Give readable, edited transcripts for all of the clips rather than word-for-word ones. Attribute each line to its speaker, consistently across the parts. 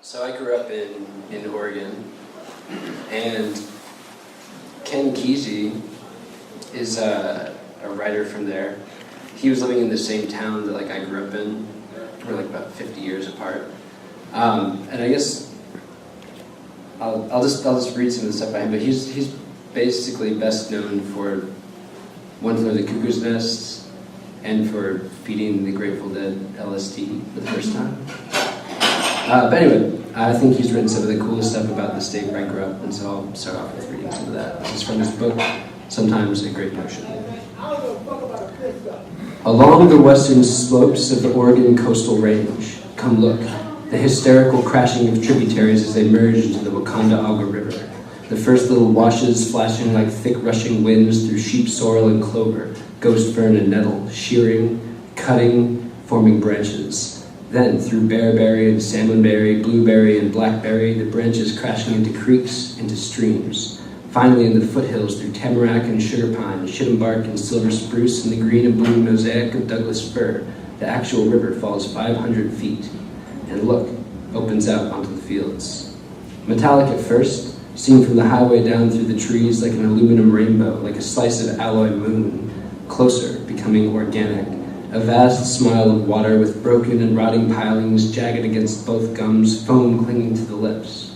Speaker 1: So I grew up in Oregon, and Ken Kesey is a writer from there. He was living in the same town that I grew up in. We're about 50 years apart. And I guess I'll just read some of the stuff by him. But he's basically best known for One Flew Over the Cuckoo's Nest and for feeding the Grateful Dead LSD for the first time. But anyway, I think he's written some of the coolest stuff about the state where I grew up, and so I'll start off with reading some of that. This is from his book, Sometimes a Great Notion. Along the western slopes of the Oregon coastal range, come look, the hysterical crashing of tributaries as they merge into the Wakanda-Aga River. The first little washes flashing like thick rushing winds through sheep sorrel and clover, ghost fern and nettle, shearing, cutting, forming branches. Then, through bearberry and salmonberry, blueberry and blackberry, the branches crashing into creeks, into streams. Finally, in the foothills, through tamarack and sugar pine, shittimbark and silver spruce, and the green and blue mosaic of Douglas fir, the actual river falls 500 feet. And look, opens out onto the fields. Metallic at first, seen from the highway down through the trees like an aluminum rainbow, like a slice of alloy moon. Closer, becoming organic. A vast smile of water with broken and rotting pilings jagged against both gums, foam clinging to the lips.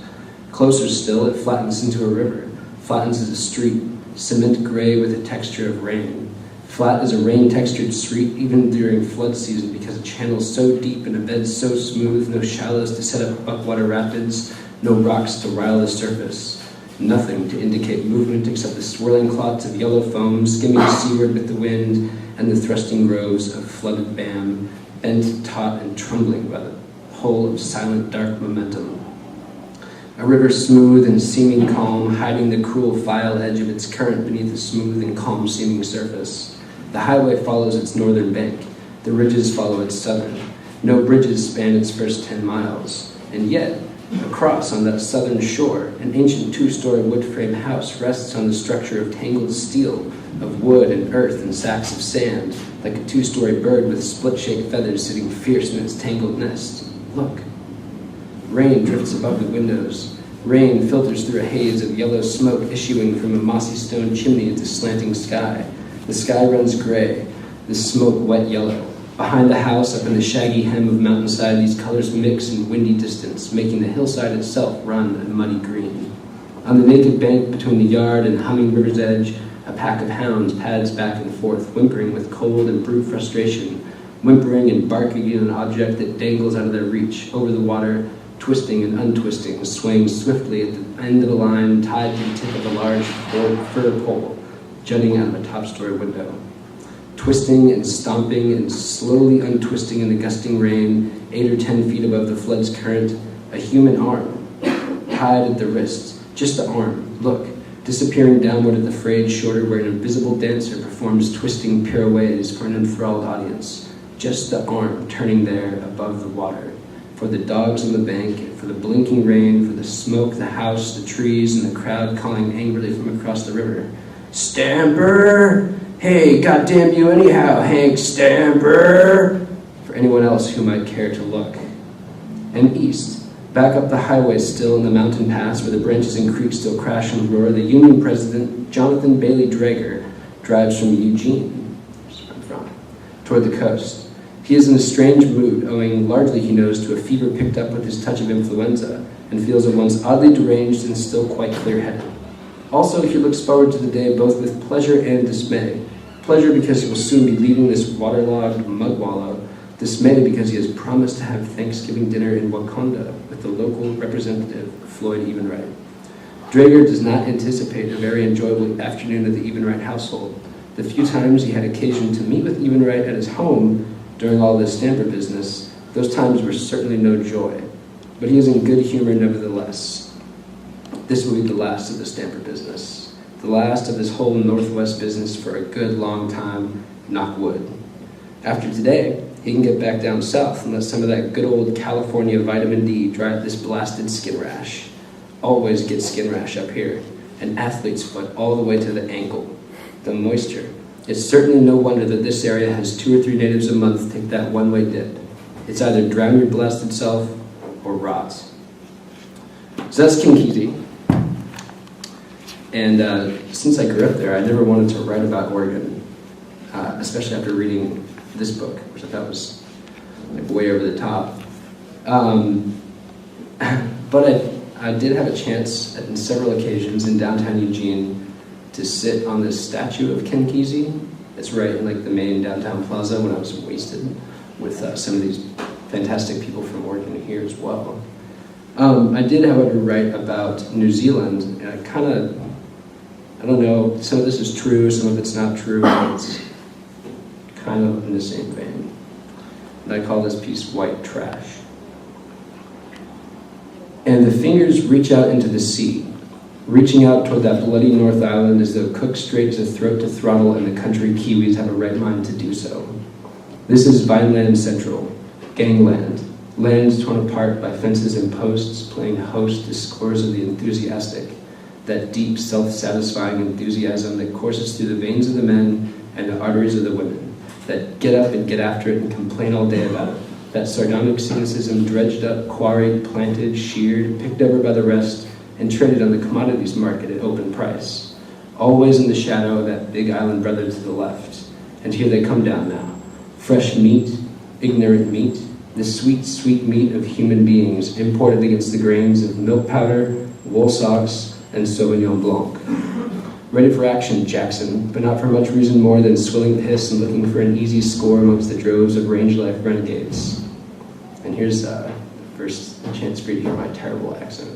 Speaker 1: Closer still, it flattens into a river, flattens as a street, cement gray with a texture of rain. Flat as a rain-textured street, even during flood season, because a channel so deep and a bed so smooth, no shallows to set up upwater rapids, no rocks to rile the surface. Nothing to indicate movement except the swirling clots of yellow foam skimming seaward with the wind, and the thrusting groves of flooded bam, bent, taut, and trembling by the whole of silent, dark momentum. A river smooth and seeming calm, hiding the cruel file edge of its current beneath a smooth and calm-seeming surface. The highway follows its northern bank. The ridges follow its southern. No bridges span its first 10 miles. And yet, across on that southern shore, an ancient two-story wood-frame house rests on the structure of tangled steel, of wood and earth and sacks of sand, like a two-story bird with split-shaped feathers sitting fierce in its tangled nest. Look. Rain drifts above the windows. Rain filters through a haze of yellow smoke issuing from a mossy stone chimney into slanting sky. The sky runs gray, the smoke wet yellow. Behind the house, up in the shaggy hem of mountainside, these colors mix in windy distance, making the hillside itself run a muddy green. On the naked bank between the yard and humming river's edge, a pack of hounds pads back and forth, whimpering with cold and brute frustration, whimpering and barking at an object that dangles out of their reach, over the water, twisting and untwisting, swaying swiftly at the end of a line tied to the tip of a large fir pole, jutting out of a top-story window. Twisting and stomping and slowly untwisting in the gusting rain, 8 or 10 feet above the flood's current, a human arm, tied at the wrist, just the arm, look, disappearing downward at the frayed shoulder where an invisible dancer performs twisting pirouettes for an enthralled audience. Just the arm turning there above the water. For the dogs on the bank, for the blinking rain, for the smoke, the house, the trees, and the crowd calling angrily from across the river. Stamper! Hey, goddamn you anyhow, Hank Stamper! For anyone else who might care to look. And east, back up the highway still in the mountain pass where the branches and creeks still crash and roar, the Union President, Jonathan Bailey Drager, drives from Eugene, where I'm from, toward the coast. He is in a strange mood, owing largely, he knows, to a fever picked up with his touch of influenza, and feels at once oddly deranged and still quite clear-headed. Also, he looks forward to the day both with pleasure and dismay. Pleasure because he will soon be leaving this waterlogged mud wallow. Dismay because he has promised to have Thanksgiving dinner in Wakanda with the local representative, Floyd Evenwright. Drager does not anticipate a very enjoyable afternoon of the Evenwright household. The few times he had occasion to meet with Evenwright at his home during all this Stamper business, those times were certainly no joy. But he is in good humor nevertheless. This will be the last of the Stamper business. The last of this whole Northwest business for a good long time, knock wood. After today, he can get back down south and let some of that good old California vitamin D dry up this blasted skin rash. Always get skin rash up here. An athlete's foot all the way to the ankle. The moisture. It's certainly no wonder that this area has 2 or 3 natives a month take that one-way dip. It's either drown your blasted self or rot. So that's Ken Kesey. And since I grew up there, I never wanted to write about Oregon, especially after reading this book, which I thought was like way over the top. But I did have a chance on several occasions in downtown Eugene to sit on this statue of Ken Kesey. It's right in like the main downtown plaza when I was wasted with some of these fantastic people from Oregon here as well. I did, however, write about New Zealand, and I don't know, some of this is true, some of it's not true, but it's kind of in the same vein. And I call this piece White Trash. And the fingers reach out into the sea, reaching out toward that bloody North Island as though Cook Strait is a throat to throttle and the country Kiwis have a right mind to do so. This is Vineland Central, gangland, lands torn apart by fences and posts, playing host to scores of the enthusiastic, that deep, self-satisfying enthusiasm that courses through the veins of the men and the arteries of the women, that get up and get after it and complain all day about it, that sardonic cynicism dredged up, quarried, planted, sheared, picked over by the rest, and traded on the commodities market at open price, always in the shadow of that big island brother to the left. And here they come down now. Fresh meat, ignorant meat, the sweet, sweet meat of human beings imported against the grains of milk powder, wool socks, and Sauvignon Blanc. Ready for action, Jackson, but not for much reason more than swilling the hiss and looking for an easy score amongst the droves of range life renegades. And here's the first chance for you to hear my terrible accent.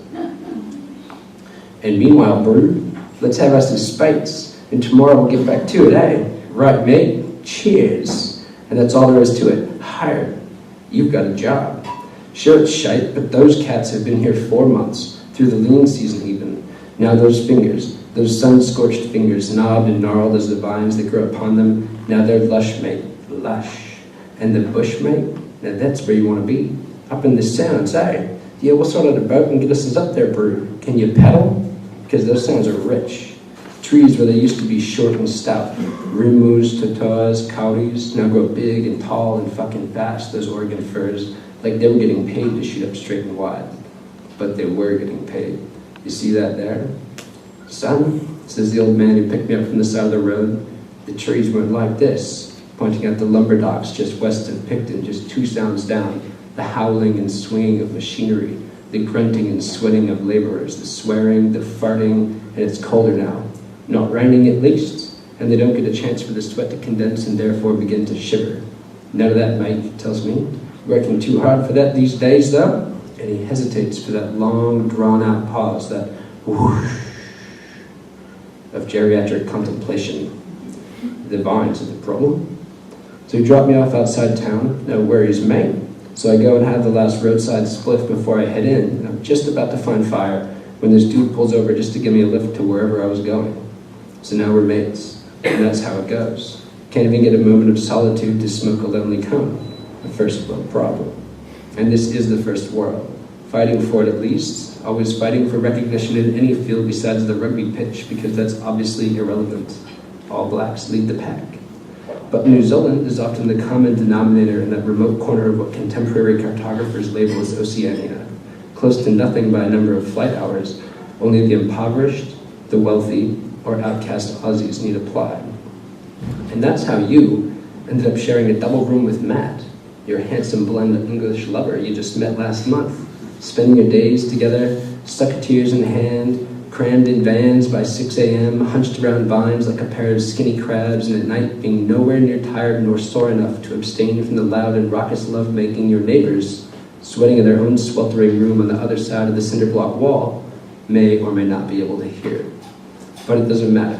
Speaker 1: And meanwhile, Bird, let's have us some spites, and tomorrow we'll get back to it, eh? Right, mate? Cheers. And that's all there is to it. Hired. You've got a job. Sure, it's shite, but those cats have been here 4 months, through the lean season even. Now those fingers, those sun-scorched fingers, knobbed and gnarled as the vines that grow upon them, now they're lush, mate, lush. And the bush, mate, now that's where you want to be. Up in the sounds, eh? Yeah, we'll sort out a boat and get us up there, Brew. Can you pedal? Because those sounds are rich. Trees where they used to be short and stout. Rimus, totoas, cowries, now grow big and tall and fucking fast, those Oregon firs, like they were getting paid to shoot up straight and wide. But they were getting paid. You see that there? Son, says the old man who picked me up from the side of the road, the trees weren't like this, pointing at the lumber docks just west of Picton, just 2 sounds down, the howling and swinging of machinery, the grunting and sweating of laborers, the swearing, the farting, and it's colder now. Not raining at least, and they don't get a chance for the sweat to condense and therefore begin to shiver. None of that, mate, he tells me. Working too hard for that these days, though? And he hesitates for that long, drawn-out pause, that whoosh of geriatric contemplation. The vines are the problem. So he dropped me off outside town. No worries, mate. So I go and have the last roadside spliff before I head in, and I'm just about to find fire when this dude pulls over just to give me a lift to wherever I was going. So now we're mates, and that's how it goes. Can't even get a moment of solitude to smoke a lonely cone. A first world problem. And this is the first world. Fighting for it at least, always fighting for recognition in any field besides the rugby pitch, because that's obviously irrelevant. All blacks lead the pack. But New Zealand is often the common denominator in that remote corner of what contemporary cartographers label as Oceania, close to nothing by a number of flight hours. Only the impoverished, the wealthy, or outcast Aussies need apply. And that's how you ended up sharing a double room with Matt, your handsome blonde English lover you just met last month, spending your days together, sucketeers in hand, crammed in vans by 6 a.m., hunched around vines like a pair of skinny crabs, and at night being nowhere near tired nor sore enough to abstain from the loud and raucous love-making your neighbors, sweating in their own sweltering room on the other side of the cinder block wall, may or may not be able to hear. But it doesn't matter.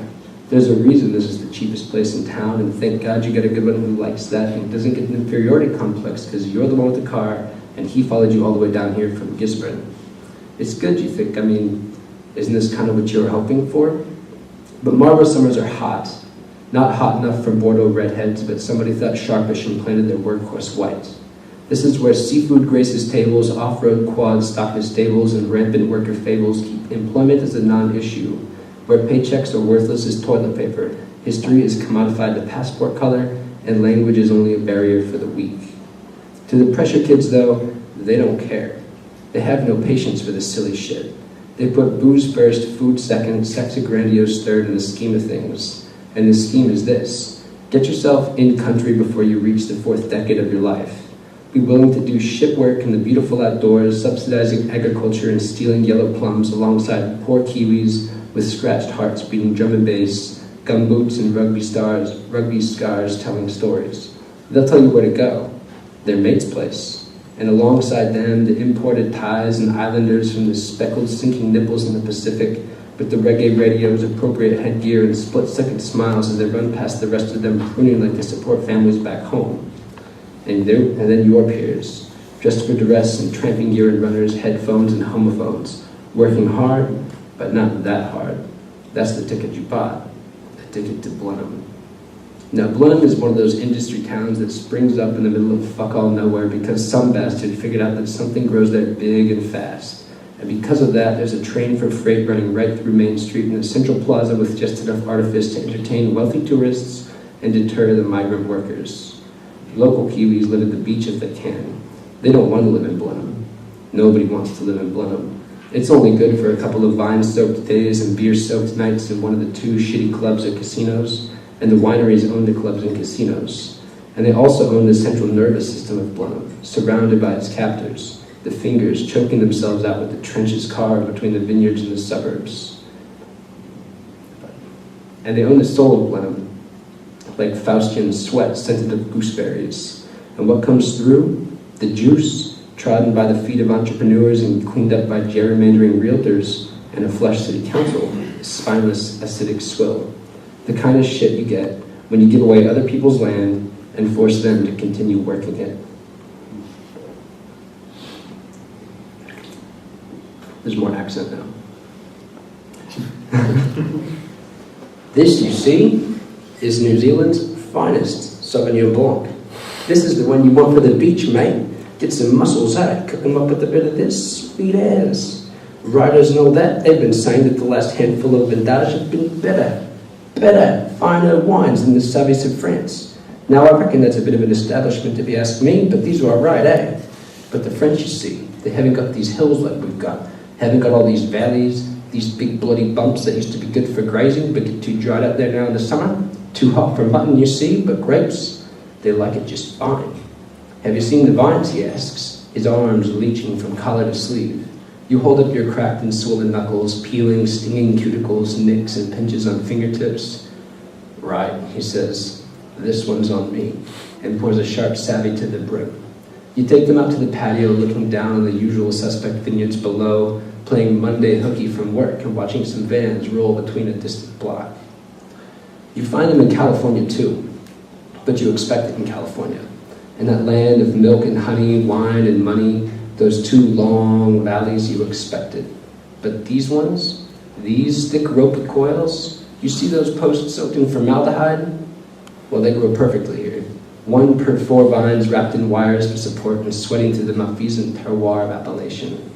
Speaker 1: There's a reason this is the cheapest place in town, and thank God you get a good one who likes that and doesn't get an inferiority complex because you're the one with the car and he followed you all the way down here from Gisborne. It's good, you think. I mean, isn't this kind of what you were hoping for? But Marlborough summers are hot. Not hot enough for Bordeaux redheads, but somebody thought sharpish and planted their workhorse white. This is where seafood graces tables, off-road quads stocked as stables, and rampant worker fables keep employment as a non-issue. Where paychecks are worthless as toilet paper, history is commodified to passport color, and language is only a barrier for the weak. To the pressure kids, though, they don't care. They have no patience for this silly shit. They put booze first, food second, sex a grandiose third in the scheme of things. And the scheme is this: get yourself in country before you reach the 4th decade of your life. Be willing to do shit work in the beautiful outdoors, subsidizing agriculture and stealing yellow plums alongside poor Kiwis with scratched hearts beating drum and bass, gumboots and rugby scars telling stories. They'll tell you where to go, their mate's place. And alongside them, the imported Thais and islanders from the speckled sinking nipples in the Pacific with the reggae radio's appropriate headgear and split-second smiles as they run past the rest of them crooning like they support families back home. And then your peers, dressed for duress and tramping gear and runners, headphones and homophones, working hard, but not that hard. That's the ticket you bought, the ticket to Blenheim. Now, Blenheim is one of those industry towns that springs up in the middle of fuck-all nowhere because some bastard figured out that something grows there big and fast. And because of that, there's a train for freight running right through Main Street and a central plaza with just enough artifice to entertain wealthy tourists and deter the migrant workers. Local Kiwis live at the beach if they can. They don't want to live in Blenheim. Nobody wants to live in Blenheim. It's only good for a couple of vine-soaked days and beer-soaked nights in one of the 2 shitty clubs or casinos, and the wineries own the clubs and casinos. And they also own the central nervous system of Blenheim, surrounded by its captors, the fingers choking themselves out with the trenches carved between the vineyards and the suburbs. And they own the soul of Blenheim, like Faustian sweat scented of gooseberries. And what comes through? The juice, trodden by the feet of entrepreneurs and cleaned up by gerrymandering realtors and a flush city council, is spineless, acidic swill. The kind of shit you get when you give away other people's land and force them to continue working it. There's more accent now. This, you see, is New Zealand's finest Sauvignon Blanc. This is the one you want for the beach, mate. Get some mussels out, cook them up with a bit of this, sweet ass. Writers and all that, they've been saying that the last handful of Vintage have been better, finer wines than the Savis of France. Now I reckon that's a bit of an establishment if you ask me, but these are alright, eh? But the French, you see, they haven't got these hills like we've got, haven't got all these valleys, these big bloody bumps that used to be good for grazing but get too dried out there now in the summer. Too hot for mutton, you see, but grapes, they like it just fine. Have you seen the vines, he asks, his arms leeching from collar to sleeve. You hold up your cracked and swollen knuckles, peeling, stinging cuticles, nicks and pinches on fingertips. Right, he says, this one's on me, and pours a sharp savvy to the brim. You take them out to the patio, looking down on the usual suspect vineyards below, playing Monday hooky from work and watching some vans roll between a distant block. You find them in California too, but you expect it in California. In that land of milk and honey, wine and money, those 2 long valleys you expected. But these ones, these thick ropey coils, you see those posts soaked in formaldehyde? Well, they grow perfectly here. 1 per 4 vines wrapped in wires for support and sweating to the malfeasant terroir of appellation.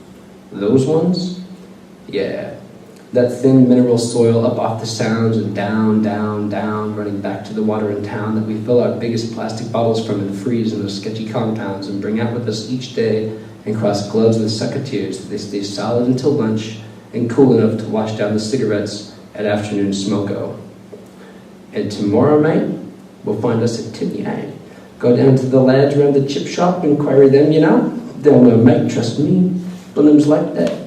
Speaker 1: Those ones? Yeah. That thin mineral soil up off the sounds and down, running back to the water in town that we fill our biggest plastic bottles from and freeze in those sketchy compounds and bring out with us each day and cross gloves with secateurs that they stay solid until lunch and cool enough to wash down the cigarettes at afternoon smoko. And tomorrow, mate, we'll find us a tinny, eh? Go down to the lads around the chip shop and query them, you know? They'll know, mate, trust me. Blenheim's like that.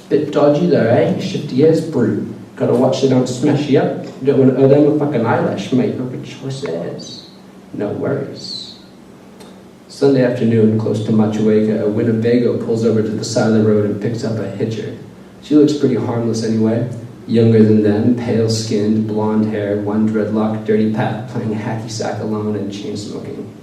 Speaker 1: Bit dodgy though, eh? Shifty as brew. Gotta watch they don't smash you up. You don't want to owe them a fucking eyelash, mate. Or a choice as. No worries. Sunday afternoon, close to Machuega, a Winnebago pulls over to the side of the road and picks up a hitcher. She looks pretty harmless anyway. Younger than them, pale-skinned, blonde hair, 1 dreadlock, dirty Pat playing hacky sack alone and chain-smoking.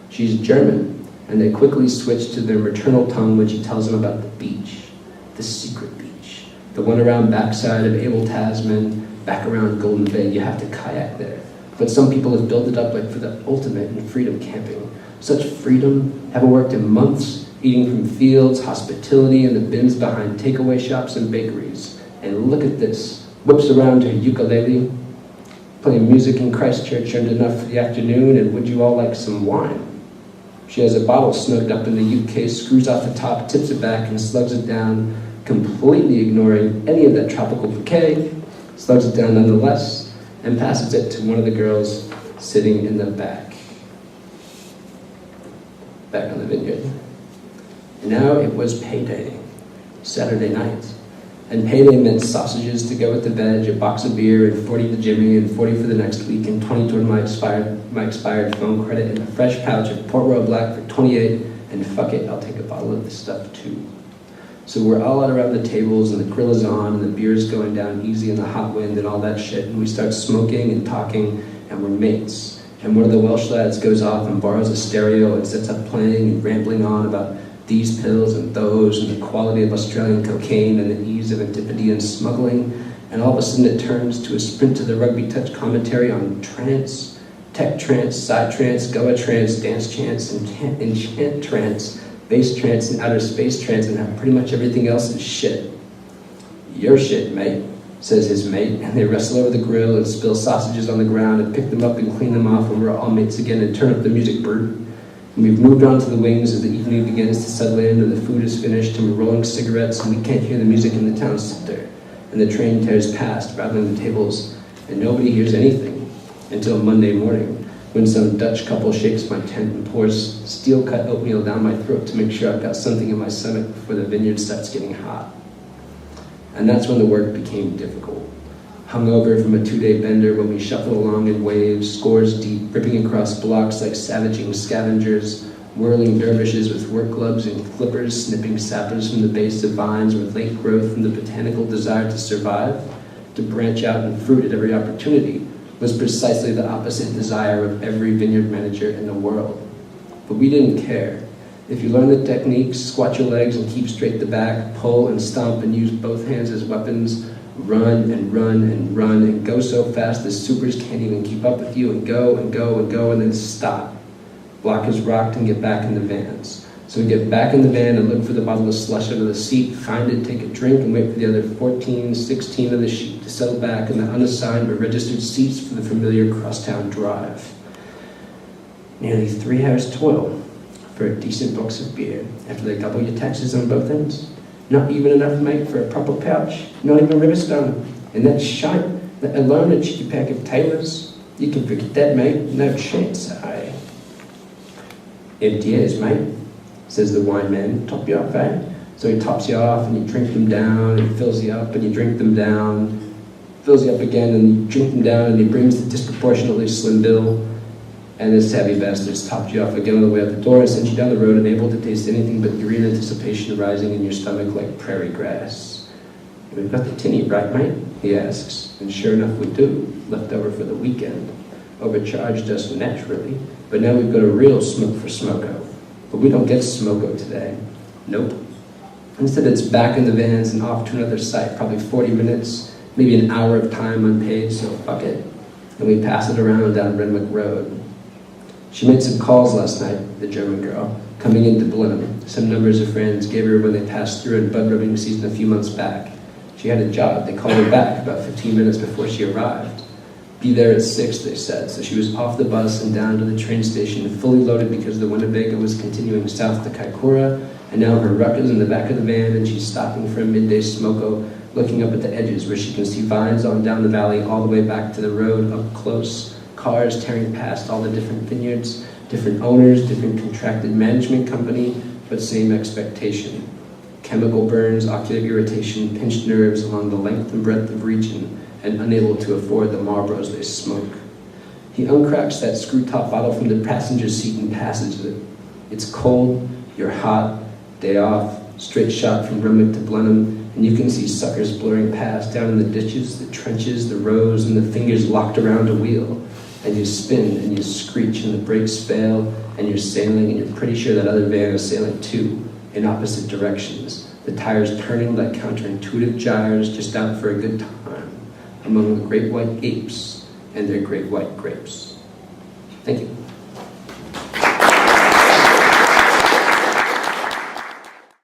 Speaker 1: She's German, and they quickly switch to their maternal tongue when she tells them about the beach. The secret beach. The one around backside of Abel Tasman, back around Golden Bay. You have to kayak there. But some people have built it up like for the ultimate in freedom camping. Such freedom, haven't worked in months, eating from fields, hospitality, and the bins behind takeaway shops and bakeries. And look at this. Whips around her ukulele, playing music in Christchurch earned enough for the afternoon, and would you all like some wine? She has a bottle snugged up in the UK, screws off the top, tips it back, and slugs it down completely ignoring any of that tropical bouquet, slows it down nonetheless, and passes it to one of the girls sitting in the back on the vineyard. And now it was payday, Saturday night. And payday meant sausages to go with the veg, a box of beer, and 40 to Jimmy, and 40 for the next week, and 20 toward my expired phone credit, and a fresh pouch of Port Royal Black for 28, and fuck it, I'll take a bottle of this stuff too. So we're all out around the tables, and the grill is on, and the beer's going down easy in the hot wind and all that shit, and we start smoking and talking, and we're mates. And one of the Welsh lads goes off and borrows a stereo and sets up playing and rambling on about these pills and those, and the quality of Australian cocaine and the ease of Antipodean smuggling, and all of a sudden it turns to a sprint to the Rugby Touch commentary on trance, tech trance, side trance, Goa trance, dance trance, enchant trance, bass trance, and outer space trance, and how pretty much everything else is shit. Your shit, mate, says his mate, and they wrestle over the grill and spill sausages on the ground and pick them up and clean them off, and we're all mates again and turn up the music, bird. And we've moved on to the wings as the evening begins to settle in and the food is finished and we're rolling cigarettes and we can't hear the music in the town center. And the train tears past, rattling the tables, and nobody hears anything until Monday morning when some Dutch couple shakes my tent and pours steel-cut oatmeal down my throat to make sure I've got something in my stomach before the vineyard starts getting hot. And that's when the work became difficult. Hungover from a 2-day bender when we shuffle along in waves, scores deep, ripping across blocks like savaging scavengers, whirling dervishes with work gloves and clippers, snipping sappers from the base of vines with late growth and the botanical desire to survive, to branch out and fruit at every opportunity, was precisely the opposite desire of every vineyard manager in the world. But we didn't care. If you learn the techniques, squat your legs and keep straight the back, pull and stomp and use both hands as weapons, run and run and run and go so fast the supers can't even keep up with you, and go and go and go and then stop. Block is rocked and get back in the vans. So we get back in the van and look for the bottle of slush under the seat, find it, take a drink, and wait for the other 14, 16 on the sheet to settle back in the unassigned but registered seats for the familiar crosstown drive. Nearly 3 hours toil for a decent box of beer after they double your taxes on both ends. Not even enough, mate, for a proper pouch. Not even Riverstone. And that shite, that alone a cheeky pack of Taylors. You can forget that, mate. No chance, aye. Empty as, mate, says the wine man. Top you off, eh? So he tops you off and you drink them down and fills you up and you drink them down. Fills you up again and you drink them down and he brings the disproportionately slim bill. And this savvy bastard's topped you off again on the way out the door and sent you down the road unable to taste anything but green anticipation rising in your stomach like prairie grass. We've got the tinny, right, mate? He asks. And sure enough we do, left over for the weekend. Overcharged us naturally, but now we've got a real smoke for smoko. But we don't get smoko today. Nope. Instead it's back in the vans and off to another site, probably 40 minutes, maybe an hour of time unpaid, so fuck it. And we pass it around down Renwick Road. She made some calls last night, the German girl, coming into Blenheim. Some numbers of friends gave her when they passed through in bud rubbing season a few months back. She had a job. They called her back about 15 minutes before she arrived. Be there at 6, they said, so she was off the bus and down to the train station, fully loaded because the Winnebago was continuing south to Kaikoura, and now her ruck is in the back of the van and she's stopping for a midday smoko, looking up at the edges where she can see vines on down the valley all the way back to the road up close. Cars tearing past all the different vineyards, different owners, different contracted management company, but same expectation. Chemical burns, ocular irritation, pinched nerves along the length and breadth of region, and unable to afford the Marlboros they smoke. He uncracks that screw-top bottle from the passenger seat and passes it. It's cold, you're hot, day off, straight shot from Renwick to Blenheim, and you can see suckers blurring past down in the ditches, the trenches, the rows, and the fingers locked around a wheel. And you spin and you screech and the brakes fail and you're sailing and you're pretty sure that other van is sailing too in opposite directions. The tires turning like counterintuitive gyres just out for a good time among the great white apes and their great white grapes. Thank you.